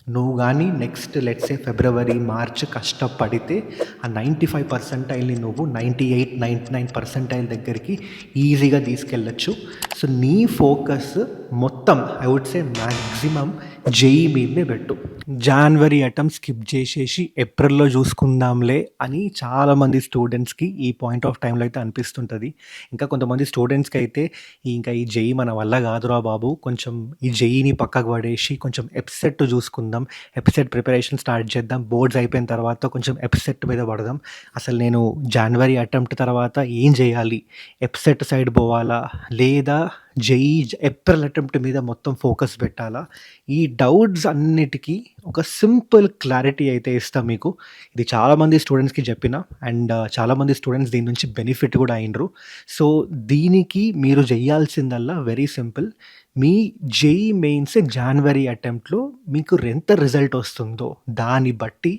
నువ్వు గానీ next let's say February, March కష్టపడితే ఆ 95 పర్సెంటైల్‌ని నువ్వు 98, 99 పర్సెంటైల్ దగ్గరికి ఈజీగా తీసుకెళ్ళొచ్చు. సో, నీ ఫోకస్ మొత్తం I would say maximum JEE మీదనే పెట్టు. జాన్వరి అటెంప్ట్ స్కిప్ చేసేసి ఏప్రిల్‌లో చూసుకుందాంలే అని చాలామంది స్టూడెంట్స్‌కి ఈ పాయింట్ ఆఫ్ టైమ్‌లో అయితే అనిపిస్తుంటది. ఇంకా కొంతమంది స్టూడెంట్స్‌కి అయితే ఇంకా ఈ జేఈఈ మన వల్ల కాదురా బాబు, కొంచెం ఈ జేఈఈని పక్కకు పడేసి కొంచెం ఎప్సెట్ చూసుకుందాం, ఎప్సెట్ ప్రిపరేషన్ స్టార్ట్ చేద్దాం, బోర్డ్స్ అయిపోయిన తర్వాత కొంచెం ఎప్సెట్ మీద పడదాం. అసలు నేను జాన్వరి అటెంప్ట్ తర్వాత ఏం చేయాలి, ఎప్సెట్ సైడ్ పోవాలా లేదా జేఈఈ ఏప్రిల్ అటెంప్ట్ మీద మొత్తం ఫోకస్ పెట్టాలా, ఈ డౌట్స్ అన్నిటికీ ఒక సింపుల్ క్లారిటీ అయితే ఇస్తా మీకు. ఇది చాలామంది స్టూడెంట్స్కి చెప్పిన అండ్ చాలామంది స్టూడెంట్స్ దీని నుంచి బెనిఫిట్ కూడా అయినరు. సో, దీనికి మీరు చేయాల్సిందల్లా వెరీ సింపుల్. మీ జేఈఈ మెయిన్స్ జాన్వరి అటెంప్ట్‌లో మీకు ఎంత రిజల్ట్ వస్తుందో దాన్ని బట్టి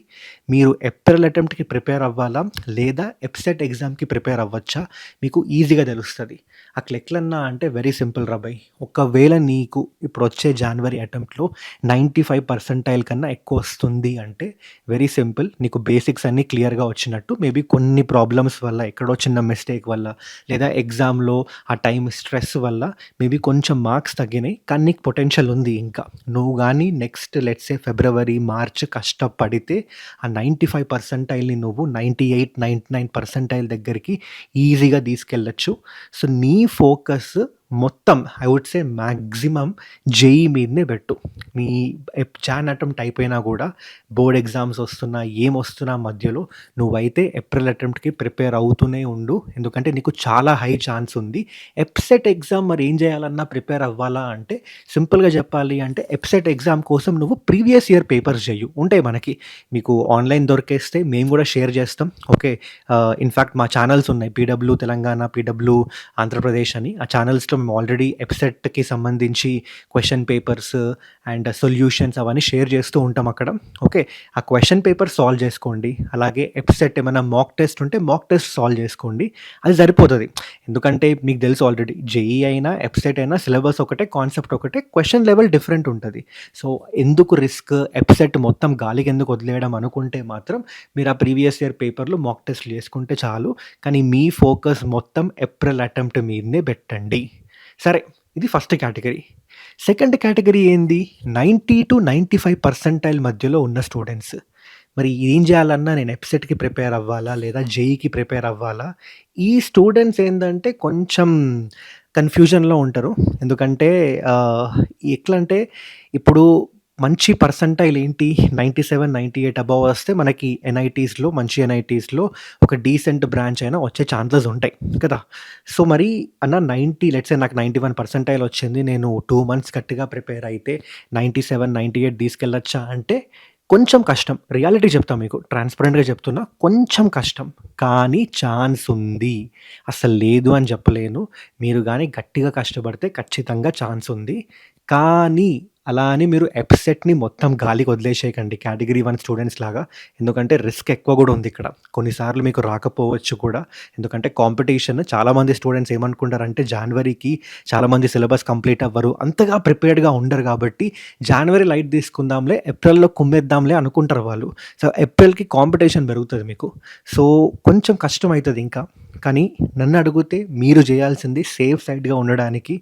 మీరు ఏప్రిల్ అటెంప్ట్‌కి ప్రిపేర్ అవ్వాలా లేదా ఎప్సెట్ ఎగ్జామ్‌కి ప్రిపేర్ అవ్వచ్చా మీకు ఈజీగా తెలుస్తది. అట్లా ఎట్లన్నా అంటే వెరీ సింపుల్ రా భయ్. ఒకవేళ నీకు ఇప్పుడొచ్చే జాన్వరి అటెంప్ట్‌లో 95 పర్సెంటైల్ కన్నా ఎక్కువ వస్తుంది అంటే వెరీ సింపుల్. నీకు బేసిక్స్ అన్నీ క్లియర్‌గా వచ్చినట్టు. మేబీ కొన్ని ప్రాబ్లమ్స్ వల్ల, ఎక్కడో చిన్న మిస్టేక్ వల్ల లేదా ఎగ్జామ్‌లో ఆ టైమ్ స్ట్రెస్ వల్ల మేబీ కొంచెం మార్క్స్ తగ్గినాయి. కానీ నీకు పొటెన్షియల్ ఉంది ఇంకా. నువ్వు గానీ next let's say February, March కష్టపడితే ఆ 95 పర్సెంటైల్‌ని నువ్వు 98, 99 పర్సెంటైల్ దగ్గరికి ఈజీగా తీసుకెళ్ళొచ్చు. సో, నీ ఫోకస్ మొత్తం I would say maximum JEE మీదనే పెట్టు. నీ జాన్ అటెంప్ట్ అయిపోయినా కూడా బోర్డ్ ఎగ్జామ్స్ వస్తున్నా, ఏమొస్తున్నా మధ్యలో నువ్వైతే ఏప్రిల్ అటెంప్ట్‌కి ప్రిపేర్ అవుతూనే ఉండు. ఎందుకంటే నీకు చాలా హై ఛాన్స్ ఉంది. ఎప్సెట్ ఎగ్జామ్ మరి ఏం చేయాలన్నా ప్రిపేర్ అవ్వాలా అంటే సింపుల్‌గా చెప్పాలి అంటే ఎప్సెట్ ఎగ్జామ్ కోసం నువ్వు ప్రీవియస్ ఇయర్ పేపర్స్ చెయ్యు. ఉంటాయి మనకి. మీకు ఆన్‌లైన్ దొరికేస్తే మేము కూడా షేర్ చేస్తాం. ఓకే. ఇన్‌ఫాక్ట్ మా ఛానల్స్ ఉన్నాయి. పీడబ్ల్యూ తెలంగాణ, పీడబ్ల్యూ ఆంధ్రప్రదేశ్ అని. ఆ ఛానల్స్‌లో మేము ఆల్రెడీ ఎప్సెట్‌కి సంబంధించి క్వెషన్ పేపర్స్ అండ్ సొల్యూషన్స్ అవన్నీ షేర్ చేస్తూ ఉంటాం అక్కడ. ఓకే. ఆ క్వెషన్ పేపర్ సాల్వ్ చేసుకోండి. అలాగే ఎప్సెట్ ఏమైనా మాక్ టెస్ట్ ఉంటే మాక్ టెస్ట్ సాల్వ్ చేసుకోండి. అది సరిపోతది. ఎందుకంటే మీకు తెలుసు ఆల్రెడీ జేఈఈ అయినా, ఎప్సెట్ అయినా సిలబస్ ఒకటే, కాన్సెప్ట్ ఒకటే, క్వెషన్ లెవెల్ డిఫరెంట్ ఉంటది. సో, ఎందుకు రిస్క్, ఎప్సెట్ మొత్తం గాలికి ఎందుకు వదిలేయడం అనుకుంటే మాత్రం మీరు ఆ ప్రీవియస్ ఇయర్ పేపర్‌లో మాక్ టెస్ట్‌లు చేసుకుంటే చాలు. కానీ మీ ఫోకస్ మొత్తం ఏప్రిల్ అటెంప్ట్ మీదనే పెట్టండి. సరే, ఇది ఫస్ట్ కేటగిరీ. సెకండ్ కేటగిరీ ఏంది? 90-95 పర్సెంటైల్ మధ్యలో ఉన్న స్టూడెంట్స్. మరి ఏం చేయాలన్నా నేను ఎప్సెట్‌కి ప్రిపేర్ అవ్వాలా లేదా జేఈఈకి ప్రిపేర్ అవ్వాలా? ఈ స్టూడెంట్స్ ఏందంటే కొంచెం కన్‌ఫ్యూజన్‌లో ఉంటారు. ఎందుకంటే ఎట్లంటే ఇప్పుడు మంచి పర్సెంటైల్ ఏంటి 97, 98 అబోవ్ వస్తే మనకి ఎన్ఐటీస్‌లో, మంచి ఎన్ఐటీస్‌లో ఒక డీసెంట్ బ్రాంచ్ అయినా వచ్చే ఛాన్సెస్ ఉంటాయి కదా! సో, మరి అన్న 90 లెట్స్ సే నాకు 91 పర్సెంటైల్ వచ్చింది. నేను 2 మంత్స్ గట్టిగా ప్రిపేర్ అయితే 97, 98 తీసుకెళ్ళొచ్చా అంటే కొంచెం కష్టం. రియాలిటీ చెప్తా మీకు. ట్రాన్స్‌పరెంట్‌గా చెప్తున్నా. కొంచెం కష్టం. కానీ ఛాన్స్ ఉంది. అసలు లేదు అని చెప్పలేను. మీరు గాని గట్టిగా కష్టపడితే ఖచ్చితంగా ఛాన్స్ ఉంది. కానీ అలా అని మీరు ఎప్సెట్‌ని మొత్తం గాలికి వదిలేసేయకండి కేటగిరీ 1 స్టూడెంట్స్ లాగా. ఎందుకంటే రిస్క్ ఎక్కువ గూడా ఉంది ఇక్కడ. కొన్నిసార్లు మీకు రాకపోవచ్చు కూడా. ఎందుకంటే కాంపిటీషన్ చాలామంది స్టూడెంట్స్ ఏమనుకుంటారంటే జాన్వరికి చాలామంది సిలబస్ కంప్లీట్ అవ్వరు. అంతగా ప్రిపేర్డ్‌గా ఉండరు కాబట్టి జాన్వరి లైట్ తీసుకుందాంలే, ఏప్రిల్‌లో కుమ్మేద్దాంలే అనుకుంటారు వాళ్ళు. సో, ఏప్రిల్‌కి కాంపిటీషన్ పెరుగుతది మీకు. సో, కొంచెం కష్టమైతది ఇంకా. కానీ నన్నడిగితే మీరు చేయాల్సింది సేఫ్ సైడ్‌గా ఉండడానికి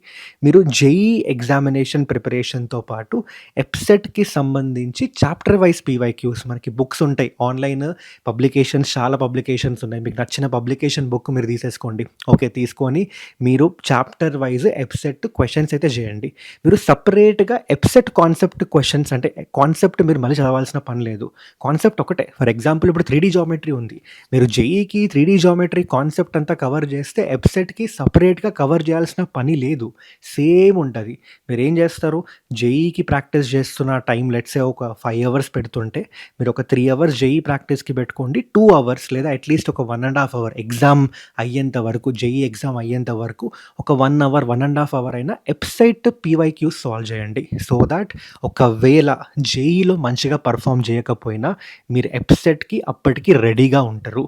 మీరు జేఈఈ ఎగ్జామినేషన్ ప్రిపరేషన్‌తో పాటు ఎప్సెట్‌కి సంబంధించి చాప్టర్ వైస్ పీవైక్యూస్ మనకి బుక్స్ ఉంటాయి. ఆన్‌లైన్ పబ్లికేషన్స్ చాలా పబ్లికేషన్స్ ఉన్నాయి. మీకు నచ్చిన పబ్లికేషన్ బుక్ మీరు తీసేసుకోండి. ఓకే. తీసుకొని మీరు చాప్టర్ వైస్ ఎప్సెట్ క్వెషన్స్ అయితే చేయండి. మీరు సెపరేట్‌గా ఎప్సెట్ కాన్సెప్ట్ క్వెషన్స్ అంటే కాన్సెప్ట్ మీరు మళ్ళీ చదవాల్సిన పని లేదు. కాన్సెప్ట్ ఒకటే. ఫర్ ఎగ్జాంపుల్ ఇప్పుడు 3 జియోమెట్రీ ఉంది. మీరు జేఈఈకి 3 జియోమెట్రీ కాన్సెప్ట్ అంతా కవర్ చేస్తే ఎప్సెట్‌కి సెపరేట్‌గా కవర్ చేయాల్సిన పని లేదు. సేమ్ ఉంటది. మీరేం చేస్తారు, జేఈఈకి ప్రాక్టీస్ చేస్తున్న టైం లెట్స్ సే ఒక 5 అవర్స్ పెడుతుంటే మీరు ఒక 3 అవర్స్ జేఈఈ ప్రాక్టీస్‌కి పెట్టుకోండి. 2 అవర్స్ లేదా అట్‌లీస్ట్ ఒక 1 ½ అవర్ ఎగ్జామ్ అయ్యేంత వరకు, జేఈఈ ఎగ్జామ్ అయ్యేంత వరకు ఒక 1 అవర్, 1 ½ అవర్ అయినా ఎప్సెట్ పీవైక్యూస్ సాల్వ్ చేయండి. సో థాట్ ఒకవేళ జేఈఈలో మంచిగా పెర్ఫార్మ్ చేయకపోయినా మీరు ఎప్సెట్‌కి అప్పటికి రెడీగా ఉంటారు.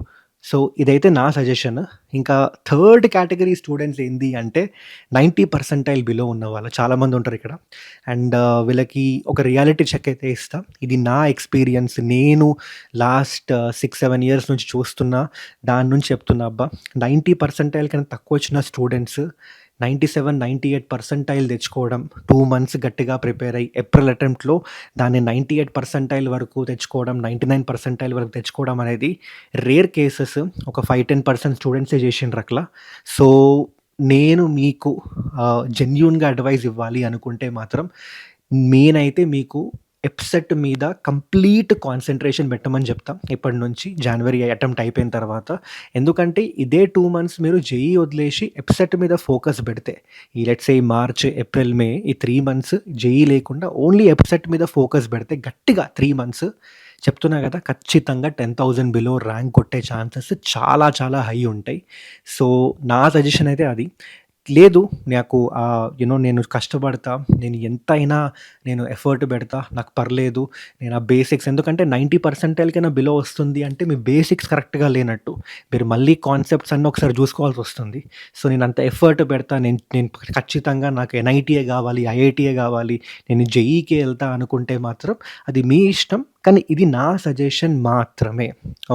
సో ఇదైతే నా సజెషన్. ఇంకా థర్డ్ కేటగరీ స్టూడెంట్స్ ఏంది అంటే 90 పర్సెంటైల్ బిలో ఉన్నవాళ్ళు చాలామంది ఉంటారు ఇక్కడ. అండ్ వీళ్ళకి ఒక రియాలిటీ చెక్ అయితే ఇస్తా. ఇది నా ఎక్స్‌పీరియన్స్. నేను లాస్ట్ 6, 7 ఇయర్స్ నుంచి చూస్తున్నా. దాని నుంచి చెప్తున్నా అబ్బా! 90 పర్సెంటైల్ కన్నా తక్కువొచ్చిన స్టూడెంట్స్ 97, 98 పర్సెంటైల్ తెచ్చుకోవడం, 2 మంత్స్ గట్టిగా ప్రిపేర్ అయ్యి ఏప్రిల్ అటెంప్ట్‌లో దాన్ని 98 పర్సెంటైల్ వరకు తెచ్చుకోవడం, 99 పర్సెంటైల్ వరకు తెచ్చుకోవడం అనేది రేర్ కేసెస్. ఒక 5, 10% స్టూడెంట్సే చేసిండ్రట్లా. సో, నేను మీకు జెన్యూన్‌గా అడ్వైస్ ఇవ్వాలి అనుకుంటే మాత్రం నేనైతే మీకు ఎప్సెట్ మీద కంప్లీట్ కాన్సంట్రేషన్ పెట్టమని చెప్తా ఇప్పటి నుంచి జనవరి అటెంప్ట్ అయిపోయిన తర్వాత. ఎందుకంటే ఇదే 2 మంత్స్ మీరు జేఈఈ వదిలేసి ఎప్సెట్ మీద ఫోకస్ పెడితే, ఈ లెట్స్ సే మార్చ్, ఏప్రిల్, మే ఈ 3 మంత్స్ జేఈఈ లేకుండా ఓన్లీ ఎప్సెట్ మీద ఫోకస్ పెడితే గట్టిగా 3 మంత్స్ చెప్తున్నా కదా! ఖచ్చితంగా 10,000 బిలో ర్యాంక్ కొట్టే ఛాన్సెస్ చాలా చాలా హై ఉంటాయి. సో, నా సజెషన్ అయితే అది. లేదు నాకు నేను కష్టపడతా, నేను ఎంతైనా నేను ఎఫర్ట్ పెడతా, నాకు పర్లేదు. నేను ఆ బేసిక్స్ ఎందుకంటే 90 పర్సెంటైల్‌కైనా బిలో వస్తుంది అంటే మీ బేసిక్స్ కరెక్ట్‌గా లేనట్టు. మీరు మళ్ళీ కాన్సెప్ట్స్ అన్నీ ఒకసారి చూసుకోవాల్సొస్తుంది. సో, నేనంత ఎఫర్ట్ పెడతా. నేను నేను ఖచ్చితంగా నాకు ఎన్ఐటీయే కావాలి, ఐఐటీయే కావాలి, నేను జేఈఈకే ఎళ్తా అనుకుంటే మాత్రం అది మీ ఇష్టం. కానీ ఇది నా సజెషన్ మాత్రమే.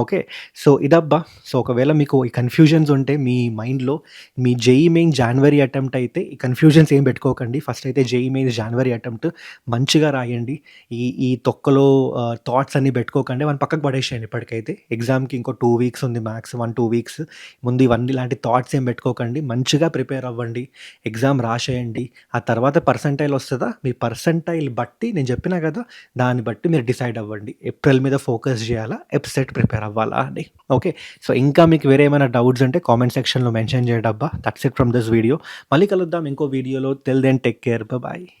ఓకే. సో, ఇదబ్బా! సో, ఒకవేళ మీకు ఈ కన్‌ఫ్యూజన్స్ ఉంటే మీ మైండ్‌లో మీ జేఈఈ మెయిన్ జాన్వరి అటెంప్ట్ అయితే ఈ కన్‌ఫ్యూజన్స్ ఏం పెట్టుకోకండి. ఫస్ట్ అయితే జేఈఈ మెయిన్స్ జాన్వరి అటెంప్ట్ మంచిగా రాయండి. ఈ తొక్కలో థాట్స్ అన్నీ పెట్టుకోకండి. అవన్నీ పక్కకు పడేసేయండి ఇప్పటికైతే. ఎగ్జామ్‌కి ఇంకో 2 వీక్స్ ఉంది మ్యాక్స్ 1, 2 వీక్స్. ముందు ఇవన్నీ ఇలాంటి థాట్స్ ఏం పెట్టుకోకండి. మంచిగా ప్రిపేర్ అవ్వండి. ఎగ్జామ్ రాసేయండి. ఆ తర్వాత పర్సెంటైల్ వస్తదా? మీ పర్సెంటైల్ బట్టి నేను చెప్పినా కదా! దాన్ని బట్టి మీరు డిసైడ్ అవ్వండి. ఏప్రిల్ మీద ఫోకస్ చేయాలా? ఎప్సెట్ ప్రిపేర్ అవ్వాలా అని. ఓకే. సో, ఇంకా మీకు వేరే ఏమైనా డౌట్స్ ఉంటే కామెంట్ సెక్షన్‌లో మెన్షన్ చేయండబ్బా! That's it from this video. మళ్ళీ కలుద్దాం ఇంకో వీడియోలో. Till then take care. Bye.